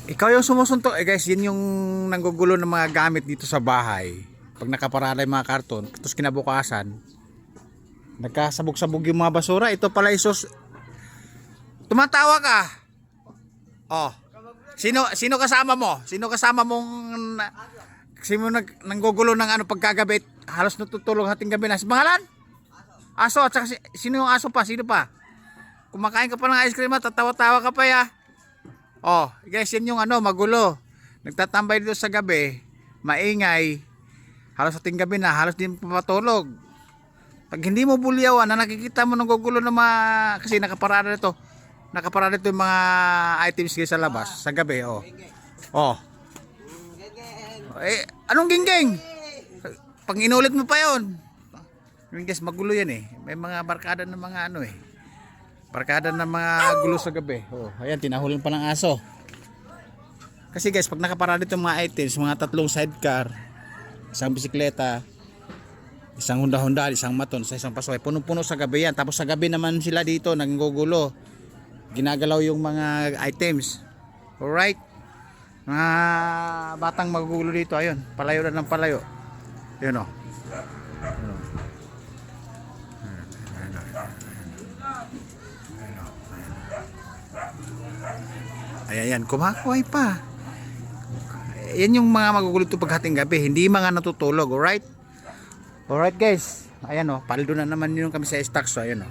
Ikaw yung sumusuntok. Eh guys, yun yung nanggugulo ng mga gamit dito sa bahay. Pag nakaparada yung mga karton, tapos kinabukasan, nagkasabog-sabog yung mga basura. Ito pala isos. Tumatawa ka. Oh. Sino kasama mo? Sino kasama mong sino nanggugulo ng ano pagkagabi? Halos natutulog hating gabi na. Pangalan? Aso. At saka sino yung aso pa? Sino pa? Kumakain ka pa ng ice cream at tatawa-tawa ka pa ya. Oh, guys, yan yung ano, magulo. Nagtatambay dito sa gabi, maingay. Halos ating gabi na, halos din papatulog. Pag hindi mo bulyawan, na nakikita mo ng gugulo ng mga, kasi nakaparada nito. Nakaparada nito yung mga items guys sa labas, sa gabi, oh. Oh. Eh, anong gingging? Pag inulit mo pa yun. Guys, magulo yan eh. May mga barkada ng mga ano eh. Barkada ng mga gulo sa gabi. Oh, ayan, tinahulan pa ng aso. Kasi guys, pag nakaparada itong mga items, mga tatlong sidecar, isang bisikleta, isang Honda-Honda, isang maton, sa isang pasoy, punong-puno sa gabi yan. Tapos sa gabi naman sila dito, nanggugulo. Ginagalaw yung mga items. Alright? Mga batang magugulo dito, ayun. Palayo na ng palayo. Yun o. Ayan, kumakuhay pa. Yan yung mga magugulo ito pag hating gabi, hindi mga natutulog, alright? Alright guys, ayan o, paldo na naman yun kami sa stocks, so ayan o.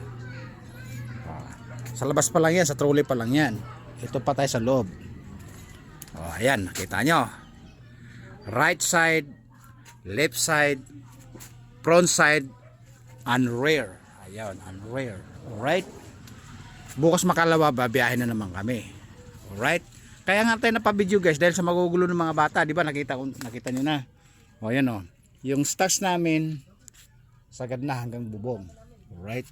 Sa labas pa lang yan, sa trolley pa lang yan. Ito pa tayo sa loob. O, ayan, nakita nyo. Right side, left side, front side, and rear. Ayan, and rear. Alright? Bukas makalawa, babiyahin na naman kami. Alright? Kaya nga tayo napabidyo guys dahil sa magugulo ng mga bata, di ba? Nakita nyo na. O yan o. Yung stocks namin sagad na hanggang bubong. Alright?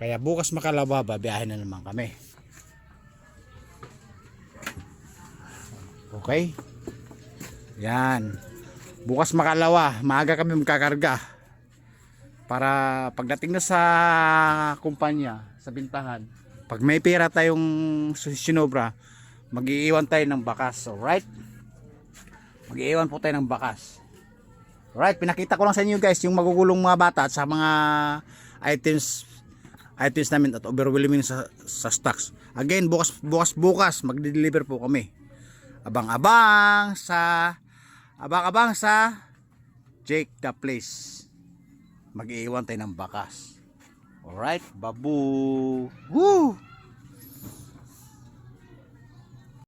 Kaya bukas makalawa, babiyahin na naman kami. Okay? Yan. Bukas makalawa, maaga kami magkakarga. Para pagdating na sa kumpanya, sa bintahan, pag may pera tayong sinobra, mag-iiwan tayo ng bakas. Alright? Mag-iiwan po tayo ng bakas. Alright, pinakita ko lang sa inyo guys yung magugulong mga bata at sa mga items namin at overwhelming sa stocks. Again, bukas magde-deliver po kami. Abang-abang sa Jake the Place. Mag-iiwan tayo ng bakas. Alright, babu. Woo!